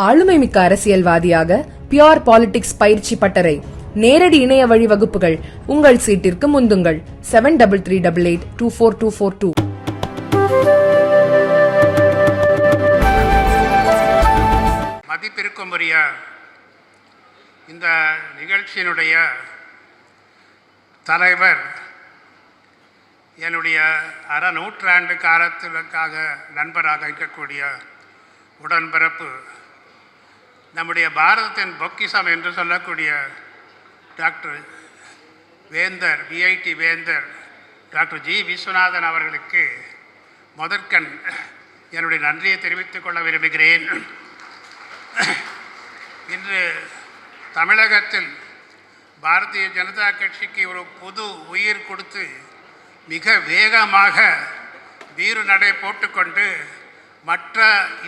ஆளுமைமிக்க அரசியல்வாதியாக pure politics பயிற்சி பட்டறை, நேரடி இணைய வழி வகுப்புகள். உங்கள் சீட்டிற்கு முந்துங்கள். 7388824242. மதிப்பிற்குரிய இந்த நிகழ்ச்சியினுடைய தலைவர், என்னுடைய நூற்றாண்டு காலத்திற்காக நண்பராக இருக்கக்கூடிய உடன்பிறப்பு, நம்முடைய பாரதத்தின் பொக்கிஷம் என்று சொல்லக்கூடிய டாக்டர் வேந்தர், விஐடி வேந்தர் டாக்டர் ஜி விஸ்வநாதன் அவர்களுக்கு முதற்கண் என்னுடைய நன்றியை தெரிவித்துக் கொள்ள விரும்புகிறேன். இன்று தமிழகத்தில் பாரதிய ஜனதா கட்சிக்கு ஒரு புது உயிர் கொடுத்து மிக வேகமாக வீறு நடை போட்டுக்கொண்டு மற்ற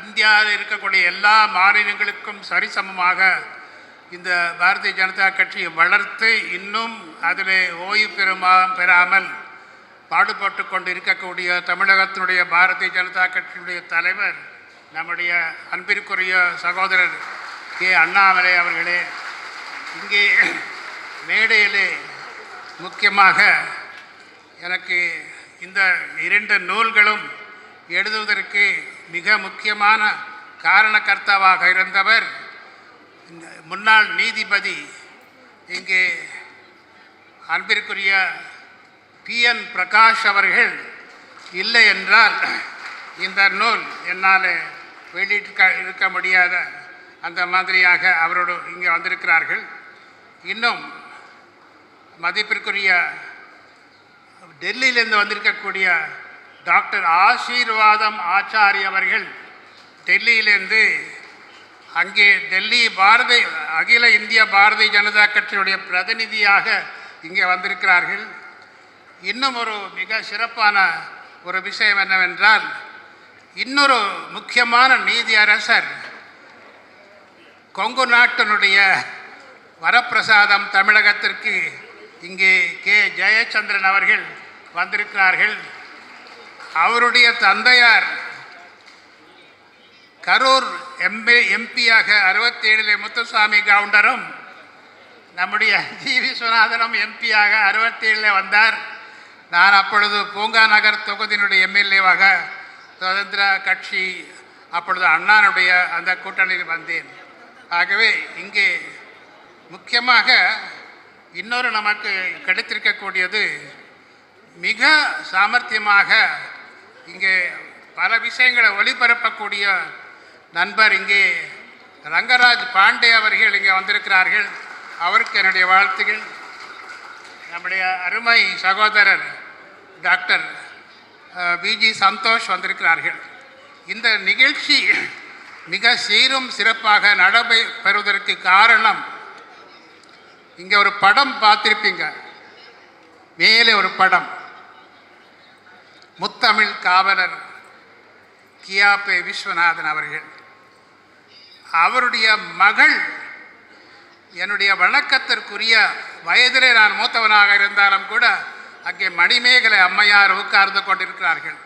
இந்தியாவில் இருக்கக்கூடிய எல்லா மாநிலங்களுக்கும் சரிசமமாக இந்த பாரதிய ஜனதா கட்சியை வளர்த்து இன்னும் அதில் ஓய்வு பெறாமல் பாடுபட்டு கொண்டு இருக்கக்கூடிய தமிழகத்தினுடைய பாரதிய ஜனதா கட்சியினுடைய தலைவர், நம்முடைய அன்பிற்குரிய சகோதரர் கே அண்ணாமலை அவர்களே, இங்கே மேடையிலே முக்கியமாக எனக்கு இந்த 2 நூல்களும் எழுதுவதற்கு மிக முக்கியமான காரணகர்த்தாவாக இருந்தவர் முன்னாள் நீதிபதி இங்கே அன்பிற்குரிய PN பிரகாஷ் அவர்கள். இல்லை என்றால் இந்த நூல் என்னால் வெளியிட்டு முடியாத அந்த மாதிரியாக அவரோடு இங்கே வந்திருக்கிறார்கள். இன்னும் மதிப்பிற்குரிய டெல்லியிலிருந்து வந்திருக்கக்கூடிய டாக்டர் ஆசீர்வாதம் ஆச்சாரி அவர்கள் டெல்லியிலிருந்து அங்கே டெல்லி அகில இந்திய பாரதிய ஜனதா கட்சியுடைய பிரதிநிதியாக இங்கே வந்திருக்கிறார்கள். இன்னும் ஒரு மிக சிறப்பான ஒரு விஷயம் என்னவென்றால், இன்னொரு முக்கியமான நீதியரசர், கொங்கு நாட்டினுடைய வரப்பிரசாதம் தமிழகத்திற்கு இங்கே கே ஜெயச்சந்திரன் அவர்கள் வந்திருக்கிறார்கள். அவருடைய தந்தையார் கரூர் எம்பியாக 67 முத்துசாமி கவுண்டரும், நம்முடைய ஜி விஸ்வநாதனும் எம்பியாக 67 வந்தார். நான் அப்பொழுது பூங்கா நகர் தொகுதியினுடைய எம்எல்ஏவாக சுதந்திர கட்சி, அப்பொழுது அண்ணானுடைய அந்த கூட்டணியில் வந்தேன். ஆகவே இங்கே முக்கியமாக இன்னொரு நமக்கு கிடைத்திருக்கக்கூடியது, மிக சாமர்த்தியமாக இங்கே பல விஷயங்களை ஒளிபரப்பக்கூடிய நண்பர் இங்கே ரங்கராஜ் பாண்டே அவர்கள் இங்கே வந்திருக்கிறார்கள். அவருக்கு என்னுடைய வாழ்த்துக்கள். நம்முடைய அருமை சகோதரர் டாக்டர் பிஜி சந்தோஷ் வந்திருக்கிறார்கள். இந்த நிகழ்ச்சி மிக சீரும் சிறப்பாக நடைபெறுவதற்கு காரணம், இங்கே ஒரு படம் பார்த்திருப்பீங்க, மேலே ஒரு படம், முத்தமிழ் காவலர் கியாபே விஸ்வநாதன் அவர்கள். அவருடைய மகள், என்னுடைய வணக்கத்திற்குரிய வயதிலே நான் மூத்தவனாக இருந்தாலும் கூட அங்கே மணிமேகலை அம்மையார் உட்கார்ந்து கொண்டிருக்கிறார்கள்.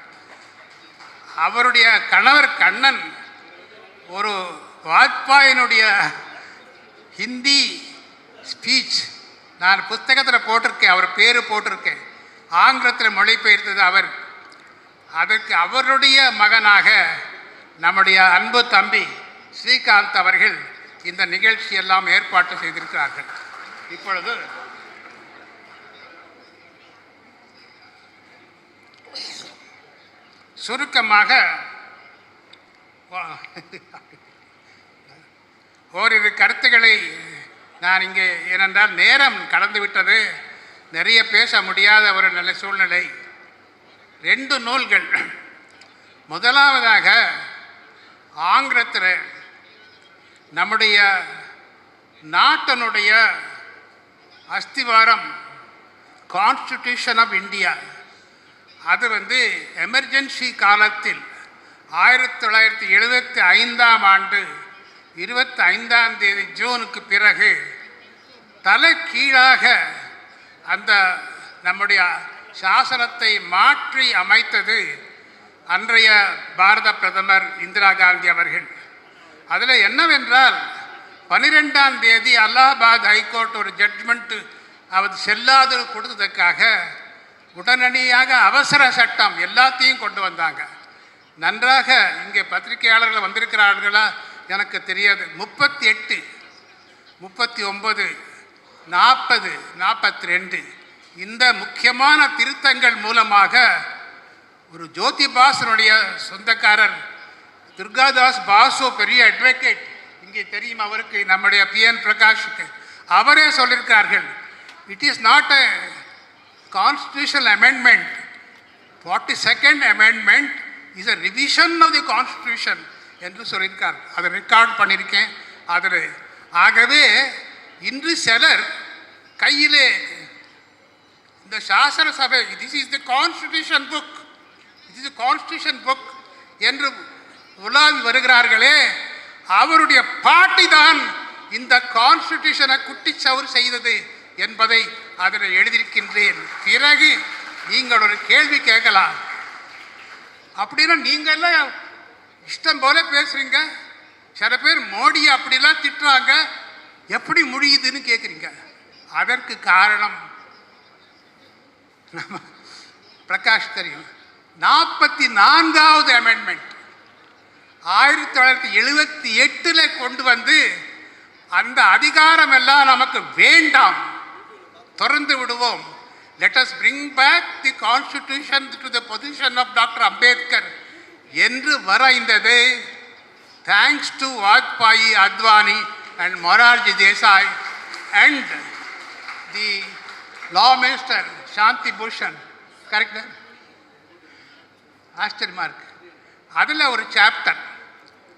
அவருடைய கணவர் கண்ணன் ஒரு வாஜ்பாயினுடைய ஹிந்தி ஸ்பீச் நான் புத்தகத்தில் போட்டிருக்கேன், அவர் பேர் போட்டிருக்கேன், ஆங்கிலத்தில் மொழிபெயர்த்தது அவர். அதற்கு அவருடைய மகனாக நம்முடைய அன்பு தம்பி ஸ்ரீகாந்த் அவர்கள் இந்த நிகழ்ச்சியெல்லாம் ஏற்பாடு செய்திருக்கிறார்கள். இப்பொழுது சுருக்கமாக ஓரிரு கருத்துக்களை நான் இங்கே, ஏனென்றால் நேரம் கடந்து விட்டது, நிறைய பேச முடியாத ஒரு நல்ல சூழ்நிலை. 2 நூல்கள். முதலாவதாக ஆங்கிலத்தில் நம்முடைய நாட்டினுடைய அஸ்திவாரம், கான்ஸ்டிடியூஷன் ஆஃப் இந்தியா, அது எமர்ஜென்சி காலத்தில் 1975ஆம் ஆண்டு 25ஆம் தேதி ஜூனுக்கு பிறகு தலைகீழாக அந்த நம்முடைய சாசனத்தை மாற்றி அமைத்தது அன்றைய பாரத பிரதமர் இந்திரா காந்தி அவர்கள். அதில் என்னவென்றால் 12ஆம் தேதி அலகாபாத் ஹைகோர்ட் ஒரு ஜட்ஜ்மெண்ட்டு அது செல்லாது கொடுத்ததுக்காக உடனடியாக அவசர சட்டம் எல்லாத்தையும் கொண்டு வந்தாங்க. நன்றாக இங்கே பத்திரிகையாளர்கள் வந்திருக்கிறார்களா எனக்கு தெரியாது. 38, 39, 40, 42 இந்த முக்கியமான திருத்தங்கள் மூலமாக ஒரு ஜோதிபாசனுடைய சொந்தக்காரர் துர்காதாஸ் பாசு பெரிய அட்வொகேட், இங்கே தெரியும் அவருக்கு, நம்முடைய PN பிரகாஷுக்கு, அவரே சொல்லியிருக்கார்கள், it is not a constitutional amendment, 42nd amendment is a revision of the constitution என்று சொல்லியிருக்கார். அதை ரெக்கார்ட் பண்ணியிருக்கேன் அதில். ஆகவே இன்று சிலர் கையிலே இந்த சாசன சபை this is the constitution book, it is constitution book என்று உலாவி வருகிறார்களே, அவருடைய பாட்டி தான் இந்த கான்ஸ்டிடியூஷனை குட்டிச்சவர் செய்தது என்பதை அதில் எழுதியிருக்கின்றேன். பிறகு நீங்கள் ஒரு கேள்வி கேட்கலாம், அப்படின்னா நீங்கள்லாம் இஷ்டம் போல பேசுறீங்க, சில பேர் மோடியை அப்படிலாம் திட்டுறாங்க, எப்படி முடியுதுன்னு கேட்குறீங்க. அதற்கு காரணம் பிரகாஷ் தெரியும். 44வது அமெண்ட்மெண்ட் 1978 கொண்டு வந்து அந்த அதிகாரம் எல்லாம் நமக்கு வேண்டாம், திறந்து விடுவோம். Let us bring back the constitution to the position of Dr. Ambedkar என்று வரைந்தது. Thanks to Vajpayee, Advani and Morarji Desai and the law minister Shanti Bhushan. Correct? ஆச்சரியமா இருக்கு. அதில் ஒரு சாப்டர்,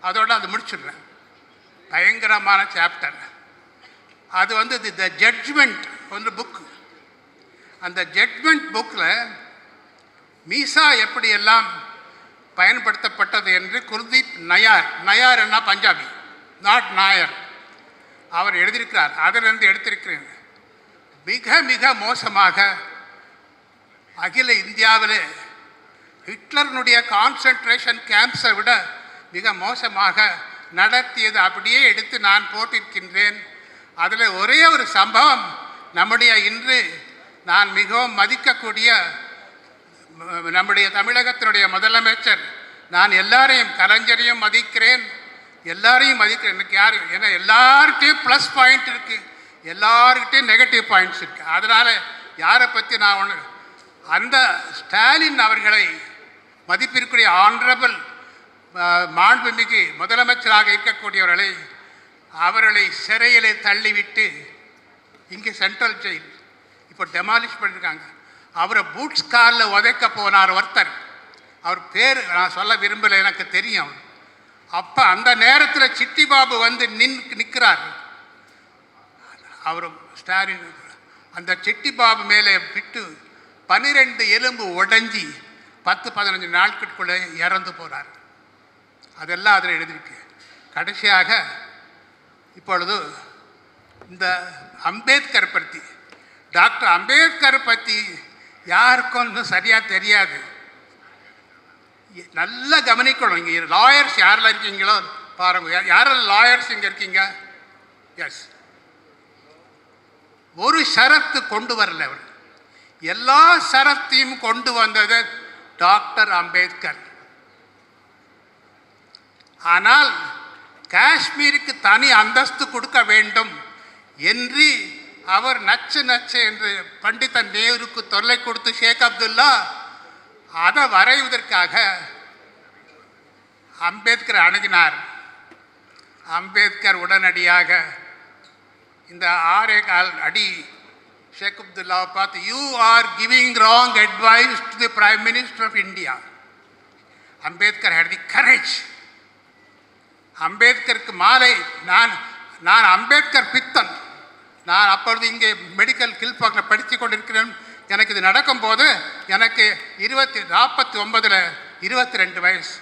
அதோட அது முடிச்சுடுறேன், பயங்கரமான சாப்டர். அது வந்து த ஜட்ஜ்மெண்ட் ஒன்று புக். அந்த ஜட்ஜ்மெண்ட் புக்கில் மீசா எப்படியெல்லாம் பயன்படுத்தப்பட்டது என்று குல்தீப் நயார், நயார் என்ன பஞ்சாபி, நாட் நாயர், அவர் எழுதியிருக்கிறார். அதிலிருந்து எடுத்திருக்கிறேன். மிக மிக மோசமாக அகில இந்தியாவில் ஹிட்லருடைய கான்சன்ட்ரேஷன் கேம்ப்ஸை விட மிக மோசமாக நடத்தியது அப்படியே எடுத்து நான் போட்டிருக்கின்றேன். அதில் ஒரே ஒரு சம்பவம், நம்முடைய இன்று நான் மிகவும் மதிக்கக்கூடிய நம்முடைய தமிழகத்தினுடைய முதலமைச்சர், நான் எல்லாரையும் கலைஞரையும் மதிக்கிறேன், எல்லாரையும் மதிக்கிறேன். எனக்கு யார், ஏன்னா எல்லார்கிட்டையும் ப்ளஸ் பாயிண்ட் இருக்குது, எல்லார்கிட்டையும் நெகட்டிவ் பாயிண்ட்ஸ் இருக்குது. அதனால் யாரை பற்றி நான் ஒன்று, அந்த ஸ்டாலின் அவர்களை மதிப்பிற்குரிய ஆனரபிள் மாண்புமிகு முதலமைச்சராக இருக்கக்கூடியவர்களை அவர்களை சிறையிலே தள்ளிவிட்டு இங்கே சென்ட்ரல் ஜெயில் இப்போ டெமாலிஷ் பண்ணியிருக்காங்க. அவரை பூட்ஸ் காரில் உதைக்க போனார் ஒருத்தர், அவர் பேர் நான் சொல்ல விரும்பலை, எனக்கு தெரியும். அப்போ அந்த நேரத்தில் சிட்டி பாபு வந்து நிற்கிறார். அவர் ஸ்டாலின் அந்த சிட்டி பாபு மேலே விட்டு 12 எலும்பு உடைஞ்சி 10-15 நாட்களுக்குள்ளே இறந்து போகிறார். அதெல்லாம் அதில் எழுதியிருக்கு. கடைசியாக இப்பொழுது இந்த அம்பேத்கர் பற்றி, டாக்டர் அம்பேத்கர் பற்றி யாருக்கும் இன்னும் சரியாக தெரியாது. நல்லா கவனிக்கணும். இங்கே லாயர்ஸ் யாரெல்லாம் இருக்கீங்களோ பாருங்க, யாரெல்லாம் லாயர்ஸ் இங்கே இருக்கீங்க? எஸ், ஒரு ஷரத்து கொண்டு வரல அவர், எல்லா ஷரத்தையும் கொண்டு வந்தது டாக்டர் அம்பேத்கர். ஆனால் காஷ்மீருக்கு தனி அந்தஸ்து கொடுக்க வேண்டும் என்று அவர் நச்சு நச்சு என்று பண்டித நேருக்கு தொல்லை கொடுத்து ஷேக் அப்துல்லா அதை வரைவதற்காக அம்பேத்கர் அணுகினார். அம்பேத்கர் உடனடியாக இந்த 6 அடி ஷேக் அப்துல்லாவை பார்த்து, you are giving wrong advice to the prime minister of India. Ambedkar had the courage. அம்பேத்கருக்கு மாலை, நான் அம்பேத்கர் பித்தன், நான் அப்பொழுது இங்கே மெடிக்கல் கில்பாக்கில் படித்து கொண்டிருக்கிறேன். எனக்கு இது நடக்கும்போது எனக்கு 49 22 வயசு.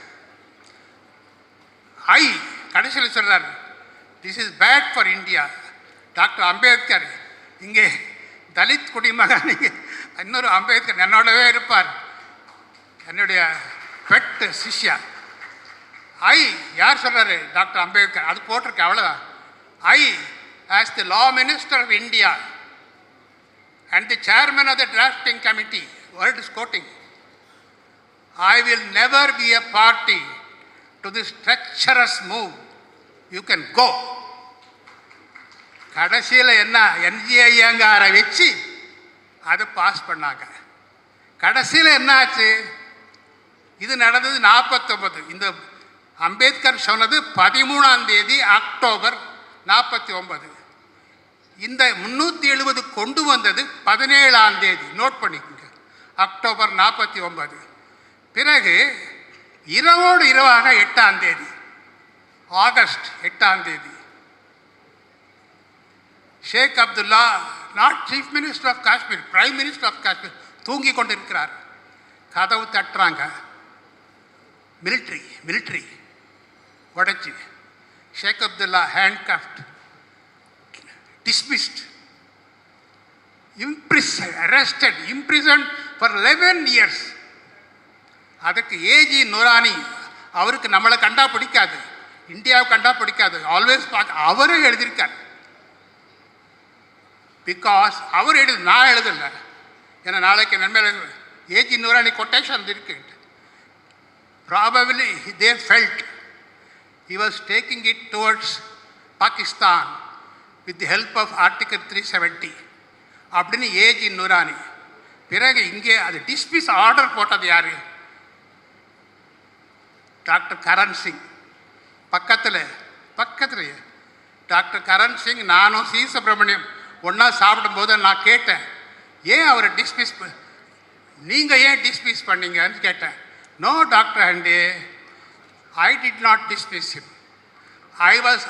கடைசியில் சொல்கிறார், this is bad for India. Doctor Ambedkar இங்கே தலித் குடிமகன், இன்னொரு அம்பேத்கர் என்னோடவே இருப்பார், என்னுடைய பெட் சிஷ்யா. யார் சொல்கிறாரு? டாக்டர் அம்பேத்கர். அது போட்டிருக்கு, அவ்வளோதான். I, as the Law Minister of India and the Chairman of the Drafting Committee, word is quoting, I will never be a party to this treacherous move. You can go. கடைசியில் என்ன, என்ஜிஐயங்காரை வச்சு அதை pass பண்ணாங்க. கடைசியில் என்ன ஆச்சு? இது நடந்தது 49. இந்த அம்பேத்கர் சொன்னது 13ஆம் தேதி அக்டோபர் 49. இந்த 370 கொண்டு வந்தது 17ஆம் தேதி. நோட் பண்ணிக்கோங்க, அக்டோபர் 49. பிறகு இரவோடு இரவாக 8ஆம் தேதி, ஆகஸ்ட் 8ஆம் தேதி, Sheikh Abdullah, not chief minister of Kashmir, prime minister of Kashmir, தூங்கி கொண்டிருக்கிறார். கதவு தட்டுறாங்க. மிலிட்ரி உடைச்சி, Sheikh Abdullah handcuffed, dismissed, arrested, imprisoned for 11 years. அதுக்கு ஏஜி நூரானி, அவருக்கு நம்மளை கண்டா பிடிக்காது, இந்தியாவை கண்டா பிடிக்காது, ஆல்வேஸ் அவரே எழுதியிருக்கார். பிகாஸ் அவர் நான் எழுதலை, ஏன்னா நாளைக்கு நன்மையில் ஏஜி நூரானி கொட்டேஷன் இருக்கு. Probably they felt he was taking it towards Pakistan with the help of Article 370 அப்படின்னு ஏஜி நூரானி. பிறகு இங்கே அது டிஸ்மிஸ் ஆர்டர் போட்டது யாரு? டாக்டர் கரண் சிங். பக்கத்தில் டாக்டர் கரண் சிங், நானும் சி சுப்பிரமணியம் ஒன்றா சாப்பிடும்போது நான் கேட்டேன், ஏன் அவரை டிஸ்மிஸ், நீங்கள் ஏன் டிஸ்மிஸ் பண்ணீங்கன்னு கேட்டேன். No, Dr. Hande, I did not dismiss him. I was,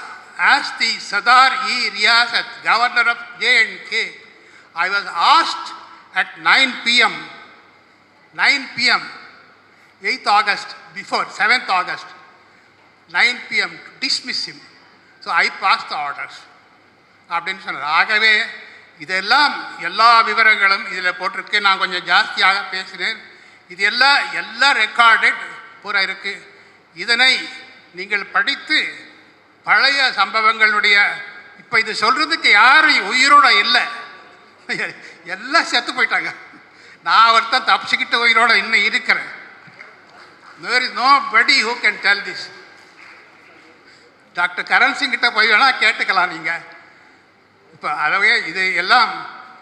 as the Sadar E. Riyasat, Governor of J&K, I was asked at 9 p.m., 8th August, before 7th August, 9 p.m. to dismiss him. So I passed the orders. அப்படின்னு சொன்னார். ஆகவே இதெல்லாம் எல்லா விவரங்களும் இதில் போட்டிருக்கு. நான் கொஞ்சம் ஜாஸ்தியாக பேசினேன். இது எல்லாம் ரெக்கார்டட் பூரா இருக்குது. இதனை நீங்கள் படித்து பழைய சம்பவங்களுடைய, இப்போ இது சொல்கிறதுக்கு யாரும் உயிரோட இல்லை, எல்லாம் செத்து போயிட்டாங்க. நான் ஒருத்தன் தப்பிச்சுக்கிட்டு உயிரோட இன்னும் இருக்கிறேன். There is nobody who can tell this. Doctor Karan Singh கிட்ட போய் வேணால் கேட்டுக்கலாம் நீங்கள். இப்போ அளவே இது எல்லாம்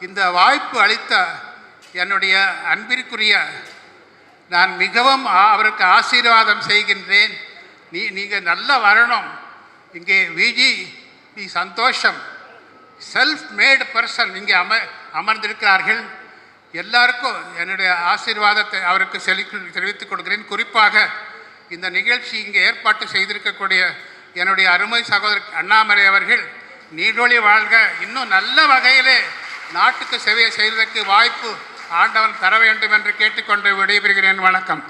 இந்த வாய்ப்பு அளித்த என்னுடைய அன்பிற்குரிய, நான் மிகவும் அவருக்கு ஆசீர்வாதம் செய்கின்றேன். நீங்கள் நல்லா வரணும். இங்கே விஜி பி சந்தோஷம், செல்ஃப் மேட் பர்சன் இங்கே அமர்ந்திருக்கிறார்கள். எல்லாருக்கும் என்னுடைய ஆசீர்வாதத்தை அவருக்கு தெரிவித்துக் கொடுக்கிறேன். குறிப்பாக இந்த நிகழ்ச்சி இங்கே ஏற்பாட்டு செய்திருக்கக்கூடிய என்னுடைய அருமை சகோதரர் அண்ணாமலை அவர்கள் நீடொழி வாழ்க, இன்னும் நல்ல வகையிலே நாட்டுக்கு சேவை செய்வதற்கு வாய்ப்பு ஆண்டவன் தர வேண்டும் என்று கேட்டுக்கொண்டு விடைபெறுகிறேன். வணக்கம்.